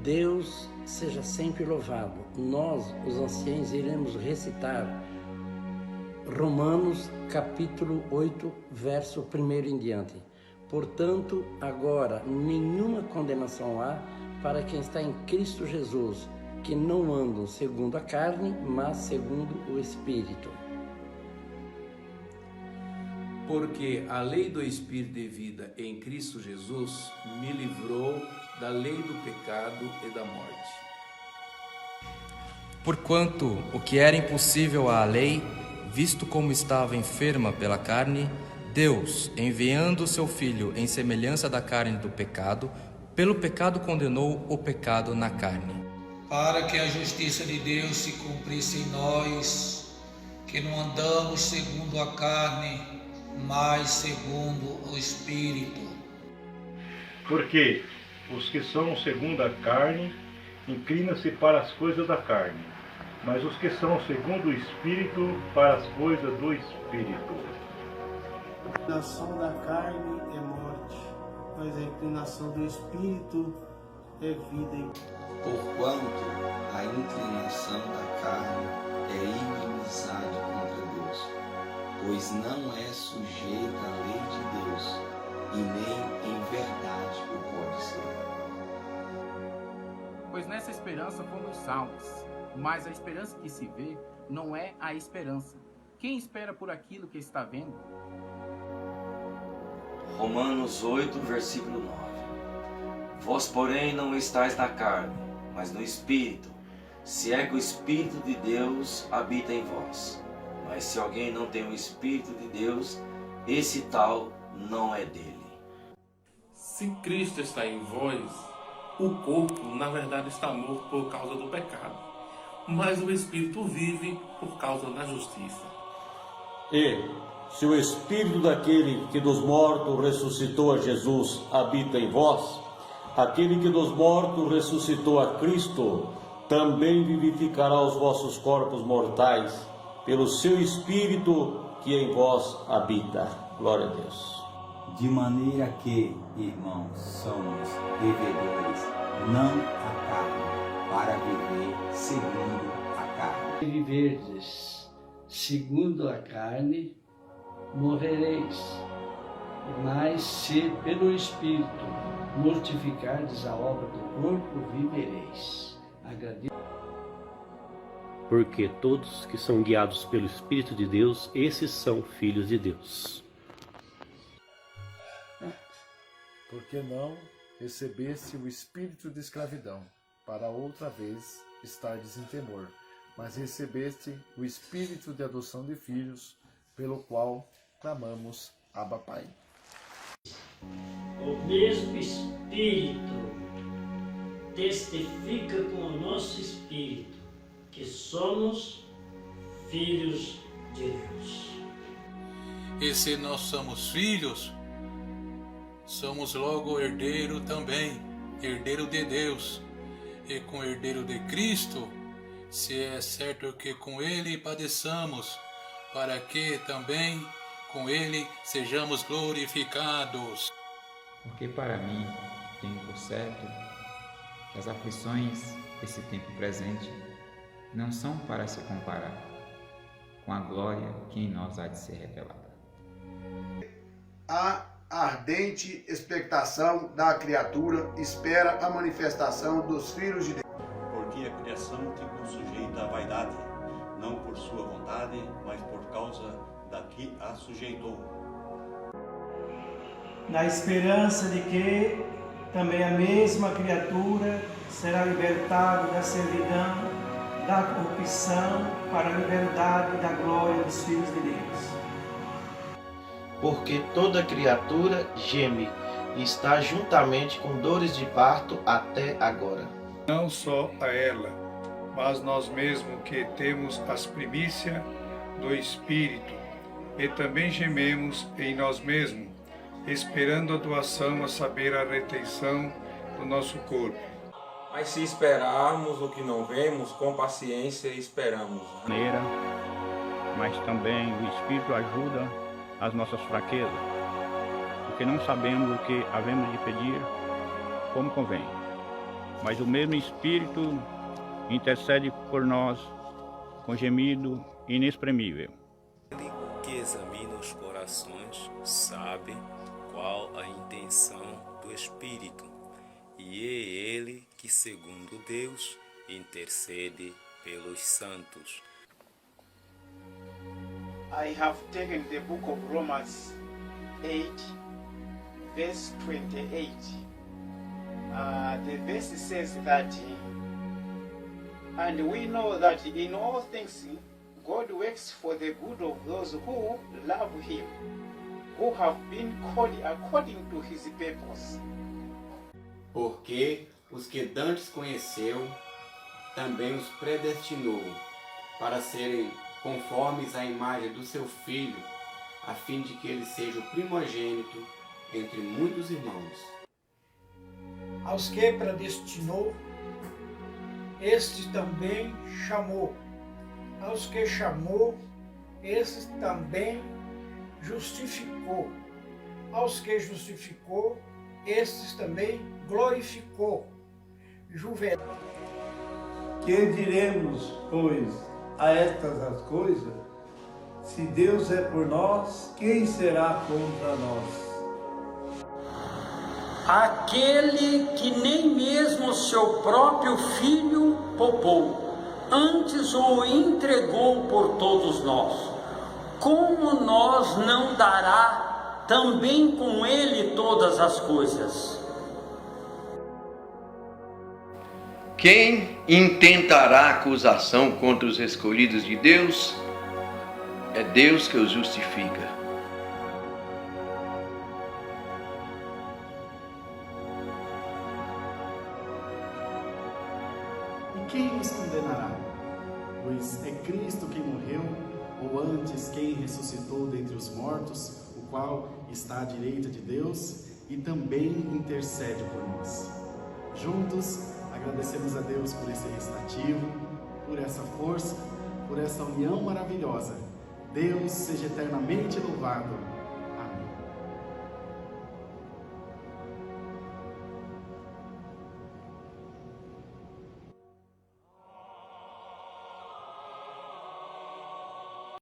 Deus seja sempre louvado. Nós, os anciãos, iremos recitar Romanos capítulo 8, verso 1 em diante. Portanto, agora nenhuma condenação há para quem está em Cristo Jesus, que não andam segundo a carne, mas segundo o Espírito. Porque a lei do Espírito de vida em Cristo Jesus me livrou da lei do pecado e da morte. Porquanto o que era impossível à lei, visto como estava enferma pela carne, Deus, enviando o seu Filho em semelhança da carne do pecado, pelo pecado condenou o pecado na carne. Para que a justiça de Deus se cumprisse em nós, que não andamos segundo a carne, mas segundo o Espírito. Porque os que são segundo a carne inclinam-se para as coisas da carne, mas os que são segundo o Espírito para as coisas do Espírito. A inclinação da carne é morte, mas a inclinação do Espírito é vida. Porquanto a inclinação da carne é inimizade contra Deus, pois não é sujeita à lei de Deus, e nem em verdade o pode ser. Pois nessa esperança fomos salvos, mas a esperança que se vê não é a esperança. Quem espera por aquilo que está vendo? Romanos 8, versículo 9. Vós, porém, não estáis na carne, mas no Espírito, se é que o Espírito de Deus habita em vós. Mas se alguém não tem o Espírito de Deus, esse tal não é dele. Se Cristo está em vós, o corpo, na verdade, está morto por causa do pecado, mas o Espírito vive por causa da justiça. E, se o Espírito daquele que dos mortos ressuscitou a Jesus habita em vós, aquele que dos mortos ressuscitou a Cristo também vivificará os vossos corpos mortais pelo seu Espírito que em vós habita. Glória a Deus. De maneira que, irmãos, somos devedores, não a carne, para viver segundo a carne. Se viverdes segundo a carne, morrereis. Mas se pelo Espírito mortificardes a obra do corpo, vivereis. Agradeço. Porque todos que são guiados pelo Espírito de Deus, esses são filhos de Deus. Por que não recebeste o espírito de escravidão, para outra vez estardes em temor, mas recebeste o espírito de adoção de filhos, pelo qual clamamos, Abba, Pai. O mesmo Espírito testifica com o nosso espírito que somos filhos de Deus. E se nós somos filhos, somos logo herdeiro também, herdeiro de Deus, e com herdeiro de Cristo, se é certo que com Ele padeçamos, para que também com Ele sejamos glorificados. Porque para mim, tenho por certo que as aflições desse tempo presente não são para se comparar com a glória que em nós há de ser revelada. A ardente expectação da criatura espera a manifestação dos filhos de Deus. Porque a criação ficou sujeita à vaidade, não por sua vontade, mas por causa da que a sujeitou. Na esperança de que também a mesma criatura será libertada da servidão, da corrupção, para a liberdade da glória dos filhos de Deus. Porque toda criatura geme e está juntamente com dores de parto até agora. Não só a ela, mas nós mesmos que temos as primícias do Espírito, e também gememos em nós mesmos, esperando a doação, a saber, a retenção do nosso corpo. Mas se esperarmos o que não vemos, com paciência esperamos. Mas também o Espírito ajuda as nossas fraquezas, porque não sabemos o que havemos de pedir como convém. mas o mesmo Espírito intercede por nós com gemido inexprimível. Ele que examina os corações sabe qual a intenção do Espírito, e é Ele que, segundo Deus, intercede pelos santos. I have taken the book of Romans 8, verse 28. The verse says that, and we know that in all things God works for the good of those who love Him, who have been called according to His purpose. Porque os que dantes conheceu, também os predestinou para serem conformes à imagem do seu Filho, a fim de que ele seja o primogênito entre muitos irmãos. Aos que predestinou, este também chamou. Aos que chamou, este também justificou. Aos que justificou, estes também glorificou. Que diremos, pois, a estas as coisas? Se Deus é por nós, quem será contra nós? Aquele que nem mesmo seu próprio Filho poupou, antes o entregou por todos nós, como nós não dará também com ele todas as coisas? Quem intentará acusação contra os escolhidos de Deus? É Deus que os justifica. E quem nos condenará? Pois é Cristo quem morreu, ou antes quem ressuscitou dentre os mortos, o qual está à direita de Deus e também intercede por nós. Juntos, agradecemos a Deus por esse restativo, por essa força, por essa união maravilhosa. Deus seja eternamente louvado.